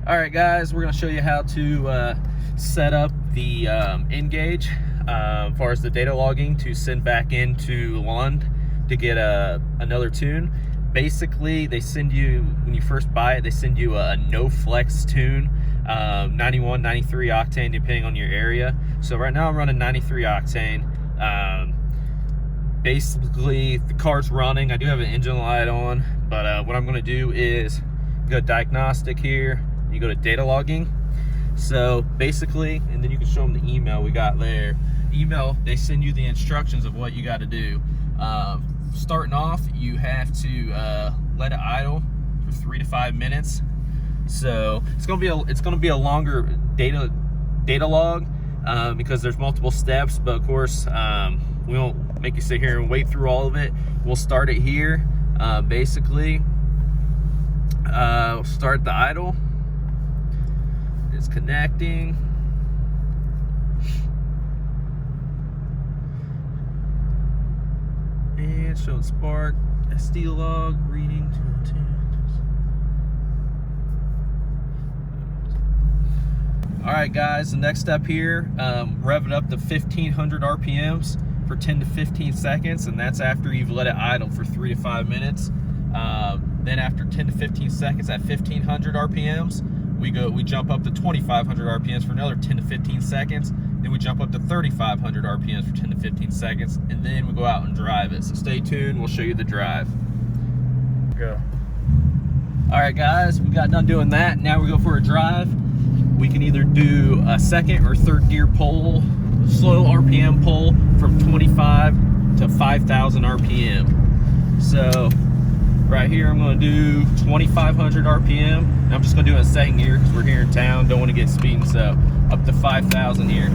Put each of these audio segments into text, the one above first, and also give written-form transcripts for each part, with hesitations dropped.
All right, guys, we're going to show you how to set up the Ngauge as far as the data logging to send back into Lund to get another tune. Basically, they send you, when you first buy it, they send you a no flex tune, 91, 93 octane, depending on your area. So right now I'm running 93 octane. Basically, the car's running. I do have an engine light on, but what I'm going to do is go diagnostic here. You go to data logging. So basically, and then you can show them the email we got there. Email, they send you the instructions of what you got to do. Starting off, you have to let it idle for 3 to 5 minutes. So it's gonna be a longer data log because there's multiple steps. But of course, we won't make you sit here and wait through all of it. We'll start it here. Basically, we'll start the idle. It's connecting. And showing spark, SD log, reading 202. All right, guys, the next step here, rev it up to 1500 RPMs for 10 to 15 seconds, and that's after you've let it idle for 3 to 5 minutes. Then after 10 to 15 seconds at 1500 RPMs, we jump up to 2500 RPMs for another 10 to 15 seconds. Then we jump up to 3500 RPMs for 10 to 15 seconds, and then we go out and drive it. So stay tuned, we'll show you the drive. Go. All right, guys, we got done doing that. Now we go for a drive. We can either do a second or third gear pull, slow RPM pull from 25 to 5000 RPM. So right here, I'm going to do 2500 RPM. I'm just going to do it in second gear because we're here in town, don't want to get speeding. So up to 5000 here.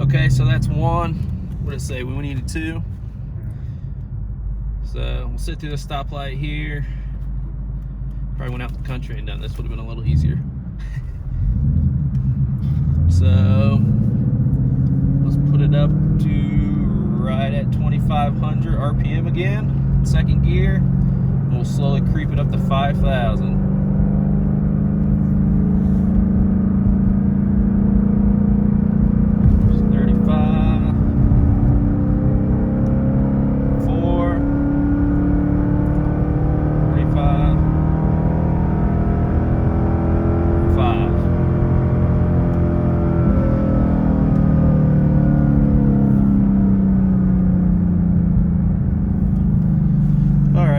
Okay, so that's one. What did it say? We needed two. So we'll sit through the stoplight here. Probably went out the country and done this, would have been a little easier. So let's put it up to right at 2500 RPM again. Second gear. And we'll slowly creep it up to 5000.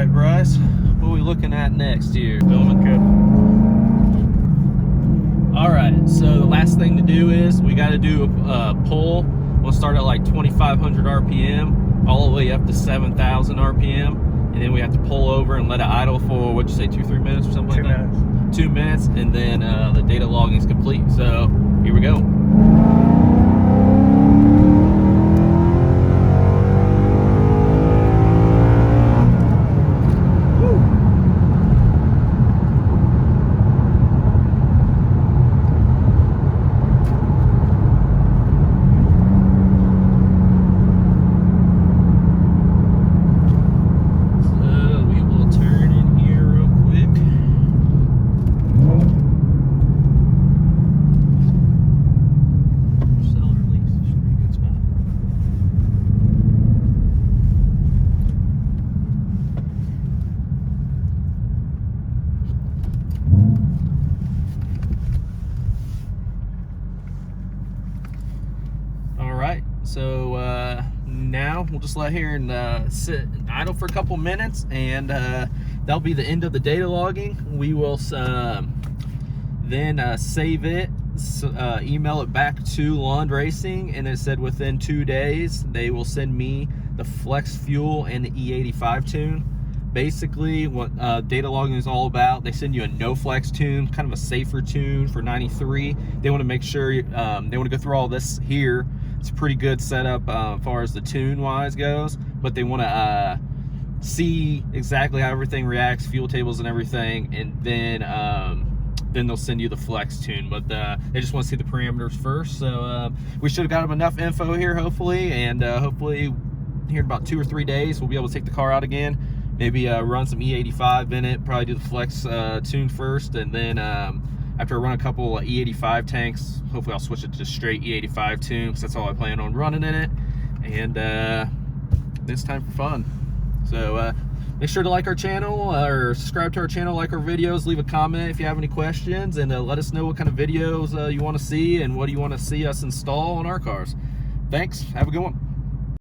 Bryce, what are we looking at next here? Going good. All right, so the last thing to do is we got to do a pull. We'll start at like 2500 RPM all the way up to 7000 RPM, and then we have to pull over and let it idle for, what'd you say, 2-3 minutes or something 2 like minutes. that? 2 minutes, and then the data logging is complete. So here we go. So now we'll just let here and sit idle for a couple minutes, and that'll be the end of the data logging. We will then save it, email it back to Lund Racing, and it said within 2 days they will send me the flex fuel and the E85 tune. Basically, what data logging is all about, they send you a no flex tune, kind of a safer tune for 93. They want to make sure, they want to go through all this here It's a pretty good setup as far as the tune wise goes, but they want to see exactly how everything reacts, fuel tables and everything, and then they'll send you the flex tune. But they just want to see the parameters first. So we should have got them enough info here, hopefully, and hopefully here in about 2 or 3 days we'll be able to take the car out again, maybe run some E85 in it, probably do the flex tune first, and then after I run a couple E85 tanks, hopefully I'll switch it to straight E85 tune, because that's all I plan on running in it. And then it's time for fun. So make sure to like our channel, or subscribe to our channel, like our videos, leave a comment if you have any questions, and let us know what kind of videos you want to see and what do you want to see us install on our cars. Thanks, have a good one.